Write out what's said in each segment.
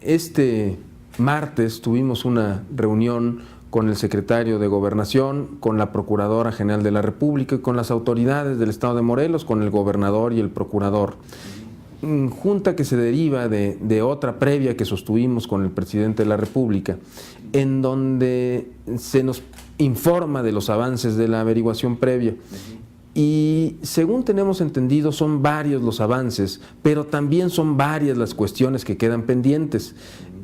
Este martes tuvimos una reunión con el secretario de Gobernación, con la Procuradora General de la República y con las autoridades del Estado de Morelos, con el gobernador y el procurador. Junta que se deriva de otra previa que sostuvimos con el presidente de la República, en donde se nos informa de los avances de la averiguación previa. Y según tenemos entendido, son varios los avances, pero también son varias las cuestiones que quedan pendientes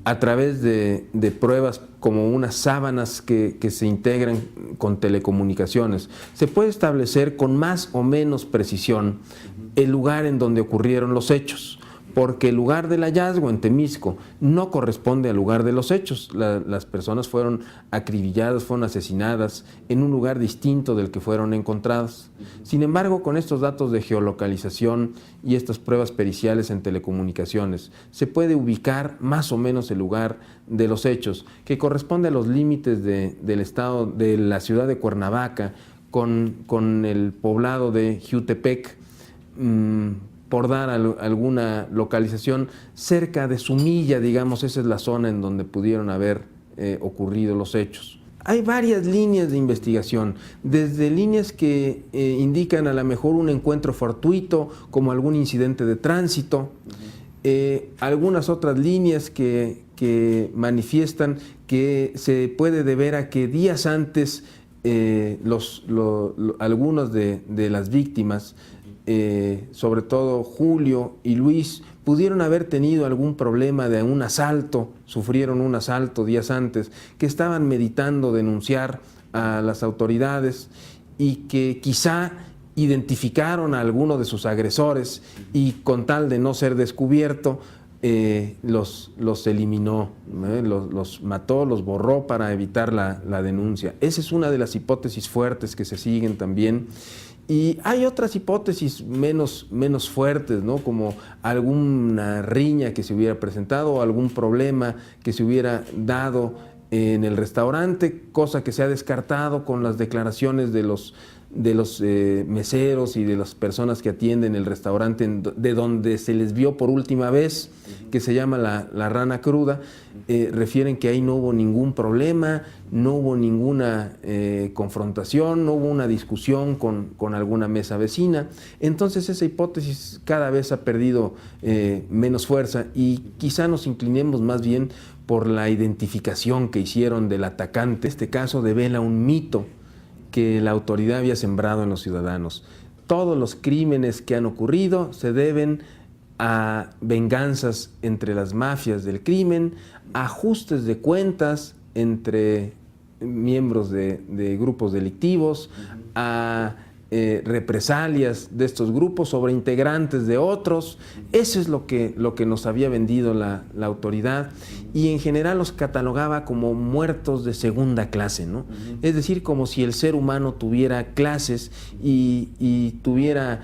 a través de pruebas como unas sábanas que se integran con telecomunicaciones. Se puede establecer con más o menos precisión el lugar en donde ocurrieron los hechos, porque el lugar del hallazgo en Temisco no corresponde al lugar de los hechos. Las personas fueron acribilladas, fueron asesinadas en un lugar distinto del que fueron encontradas. Sin embargo, con estos datos de geolocalización y estas pruebas periciales en telecomunicaciones, se puede ubicar más o menos el lugar de los hechos, que corresponde a los límites del estado, de la ciudad de Cuernavaca, con el poblado de Jiutepec, por dar alguna localización, cerca de Sumilla, digamos, esa es la zona en donde pudieron haber ocurrido los hechos. Hay varias líneas de investigación, desde líneas que indican a lo mejor un encuentro fortuito, como algún incidente de tránsito, algunas otras líneas que manifiestan que se puede deber a que días antes algunos de las víctimas, sobre todo Julio y Luis, pudieron haber tenido algún problema de un asalto, sufrieron un asalto días antes, que estaban meditando denunciar a las autoridades y que quizá identificaron a alguno de sus agresores y con tal de no ser descubierto, los eliminó, los mató, los borró para evitar la denuncia. Esa es una de las hipótesis fuertes que se siguen también. Y hay otras hipótesis menos fuertes, ¿no? Como alguna riña que se hubiera presentado o algún problema que se hubiera dado en el restaurante, cosa que se ha descartado con las declaraciones de los meseros y de las personas que atienden el restaurante de donde se les vio por última vez, que se llama la Rana Cruda. Refieren que ahí no hubo ningún problema, no hubo ninguna confrontación, no hubo una discusión con alguna mesa vecina. Entonces esa hipótesis cada vez ha perdido menos fuerza y quizá nos inclinemos más bien por la identificación que hicieron del atacante. Este caso devela un mito que la autoridad había sembrado en los ciudadanos. Todos los crímenes que han ocurrido se deben a venganzas entre las mafias del crimen, ajustes de cuentas entre miembros de grupos delictivos, a represalias de estos grupos sobre integrantes de otros. Eso es lo que nos había vendido la autoridad, y en general los catalogaba como muertos de segunda clase, ¿no? Es decir, como si el ser humano tuviera clases y tuviera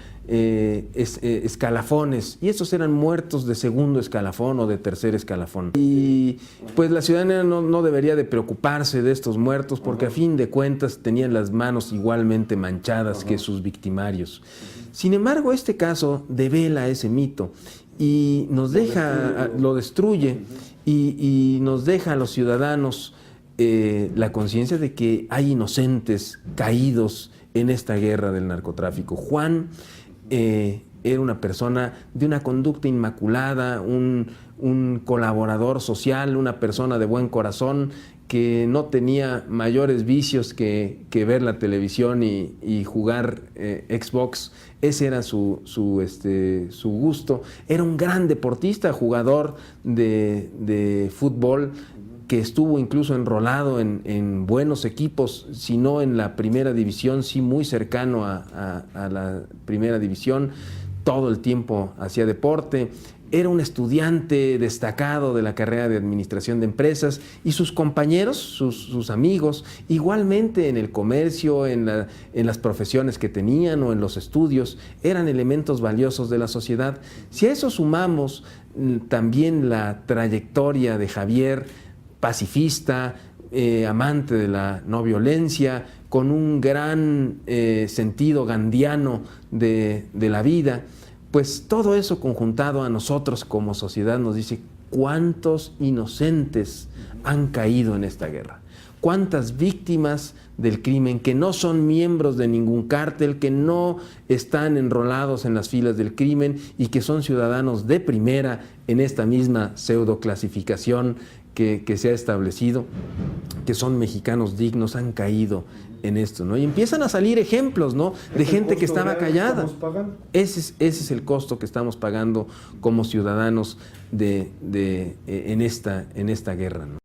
escalafones, y estos eran muertos de segundo escalafón o de tercer escalafón. Y pues la ciudadanía no debería de preocuparse de estos muertos, porque a fin de cuentas tenían las manos igualmente manchadas que sus victimarios. Sin embargo, este caso devela ese mito y nos deja, lo destruye y nos deja a los ciudadanos la conciencia de que hay inocentes caídos en esta guerra del narcotráfico. Juan era una persona de una conducta inmaculada, un colaborador social, una persona de buen corazón, que no tenía mayores vicios que ver la televisión y jugar Xbox. Ese era su gusto. Era un gran deportista, jugador de fútbol, que estuvo incluso enrolado en buenos equipos, si no en la primera división, sí muy cercano a la primera división. Todo el tiempo hacía deporte. Era un estudiante destacado de la carrera de Administración de Empresas, y sus compañeros, sus amigos, igualmente en el comercio, en las profesiones que tenían o en los estudios, eran elementos valiosos de la sociedad. Si a eso sumamos también la trayectoria de Javier, pacifista, amante de la no violencia, con un gran sentido gandiano de la vida, pues todo eso conjuntado a nosotros como sociedad nos dice cuántos inocentes han caído en esta guerra. Cuántas víctimas del crimen que no son miembros de ningún cártel, que no están enrolados en las filas del crimen y que son ciudadanos de primera en esta misma pseudoclasificación que se ha establecido, que son mexicanos dignos, han caído en esto, ¿no? Y empiezan a salir ejemplos, ¿no? De gente que estaba callada. Ese es el costo que estamos pagando como ciudadanos en esta guerra, ¿no?